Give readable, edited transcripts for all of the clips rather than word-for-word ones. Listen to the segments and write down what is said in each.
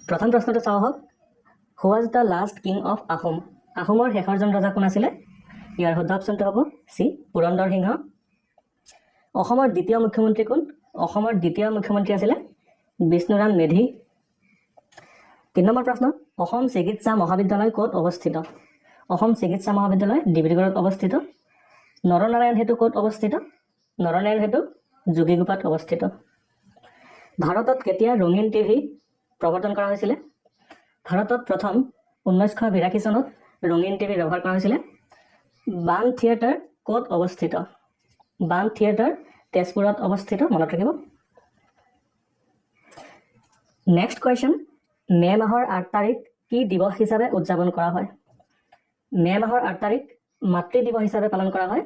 প্ৰথম প্ৰশ্নটো চাওঁ হওক, who was the last king of Ahom? আহোমৰ শেষৰজন ৰজা কোন আছিলে? ইয়াৰ শুদ্ধ অপশ্যনটো হ'ব চি, পুৰন্দৰ সিংহ। অসমৰ দ্বিতীয় মুখ্যমন্ত্ৰী কোন? অসমৰ দ্বিতীয় মুখ্যমন্ত্ৰী আছিলে বিষ্ণুৰাম মেধি। ৩ নম্বৰ প্ৰশ্ন, অসম চিকিৎসা মহাবিদ্যালয় ক'ত অৱস্থিত? অসম চিকিৎসা মহাবিদ্যালয় ডিব্ৰুগড়ত অৱস্থিত। নৰনাৰায়ণ সেতু ক'ত অৱস্থিত? নৰনাৰায়ণ সেতু যোগীঘোপাত অৱস্থিত। ভাৰতত কেতিয়া ৰঙীন টিভি প্ৰৱৰ্তন কৰা হৈছিলে? ভাৰতত প্ৰথম 1982 চনত ৰঙীন টিভি ব্যৱহাৰ কৰা হৈছিলে। বাণ থিয়েটাৰ ক'ত অৱস্থিত? বাণ থিয়েটাৰ তেজপুৰত অৱস্থিত, মনত ৰাখিব। নেক্সট কুৱেশ্যন, মে' মাহৰ 8 তাৰিখ কি দিৱস হিচাপে উদযাপন কৰা হয়? মে' মাহৰ 8 তাৰিখ মাতৃ দিৱস হিচাপে পালন কৰা হয়।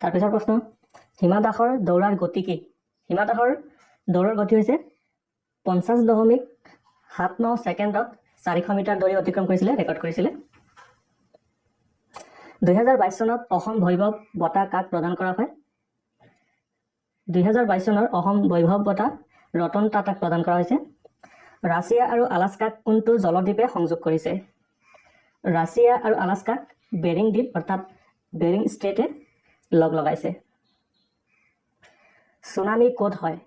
তাৰপিছৰ প্ৰশ্ন, হিমা দাসৰ দৌৰাৰ গতি কি? হিমা দাসৰ দৌৰৰ গতি হৈছে 50.79 ছেকেণ্ডত 400 মিটাৰ দৌৰি অতিক্ৰম কৰিছিলে, ৰেকৰ্ড কৰিছিলে। 2022 চনত অসম বৈভৱ বঁটা কাক প্ৰদান কৰা হয়? 2022 চনৰ অসম বৈভৱ বঁটা ৰতন টাটাক প্ৰদান কৰা হৈছে। ৰাছিয়া আৰু আলাস্কাক কোনটো জলদ্বীপে সংযোগ কৰিছে? ৰাছিয়া আৰু আলাস্কাক বেৰিং দ্বীপ অৰ্থাৎ বেৰিং ষ্ট্ৰেটে লগ লগাইছে। ছুনামি ক'ত হয়?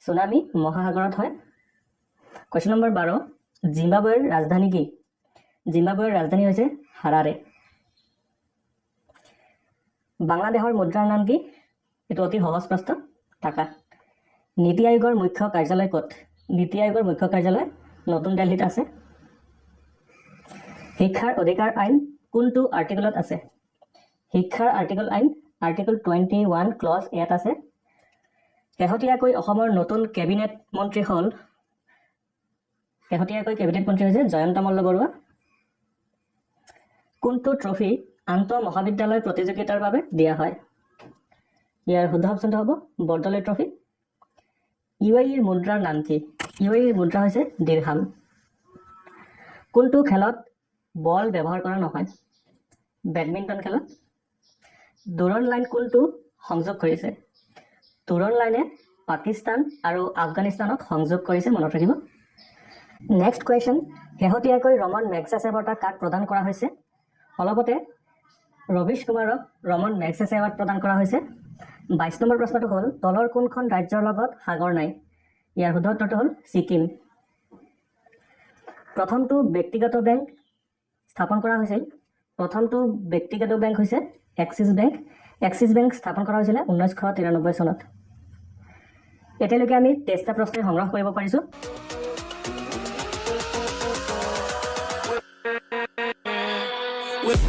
ছুনামি মহাসাগৰত হয়। কুৱেশ্যন নম্বৰ 12, জিম্বাবৱেৰ ৰাজধানী কি? জিম্বাবৱেৰ ৰাজধানী হৈছে হাৰাৰে। বাংলাদেশৰ মুদ্ৰাৰ নাম কি? এইটো অতি সহজ প্ৰশ্ন, টাকা। নীতি আয়োগৰ মুখ্য কাৰ্যালয় ক'ত? নীতি আয়োগৰ মুখ্য কাৰ্যালয় নতুন দিল্লীত আছে। শিক্ষাৰ অধিকাৰ আইন কোনটো আৰ্টিকলত আছে? শিক্ষাৰ আইন আৰ্টিকল 21 ক্লজ 8 আছে। শেহতীয়াকৈ অসমৰ নতুন কেবিনেট মন্ত্ৰী হ'ল হৈছে জয়ন্ত মল্ল বৰুৱা। কোনটো ট্ৰফি আন্তঃ মহাবিদ্যালয় প্ৰতিযোগিতাৰ বাবে দিয়া হয়? ইয়াৰ শুদ্ধ অপশ্যনটো হ'ব বৰদলৈ ট্ৰফি। UAEৰ মুদ্ৰাৰ নাম কি? UAEৰ মুদ্ৰা হৈছে দিৰহাম। কোনটো খেলত বল ব্যৱহাৰ কৰা নহয়? বেডমিণ্টন খেলত। ডুৰণ লাইন কোনটো সংযোগ কৰিছে? ডুৰণ লাইনে পাকিস্তান আৰু আফগানিস্তানক সংযোগ কৰিছে, মনত ৰাখিব। নেক্সট কুৱেশ্যন, শেহতীয়াকৈ ৰমন মেগছেছে বঁটা কাক প্ৰদান কৰা হৈছে? অলপতে ৰবিশ কুমাৰক ৰমন মেগছেছে এৱাৰ্ড প্ৰদান কৰা হৈছে। 22 নম্বৰ প্ৰশ্নটো হ'ল, তলৰ কোনখন ৰাজ্যৰ লগত সাগৰ নাই? ইয়াৰ শুদ্ধ উত্তৰটো হ'ল ছিকিম। প্ৰথমটো ব্যক্তিগত বেংক স্থাপন কৰা হৈছিল। প্ৰথমটো ব্যক্তিগত বেংক হৈছে এক্সিছ বেংক। এক্সিছ বেংক স্থাপন কৰা হৈছিলে 1993 চনত। এতিয়ালৈকে আমি 23টা প্ৰশ্ন সংগ্ৰহ কৰিব পাৰিছোঁ। With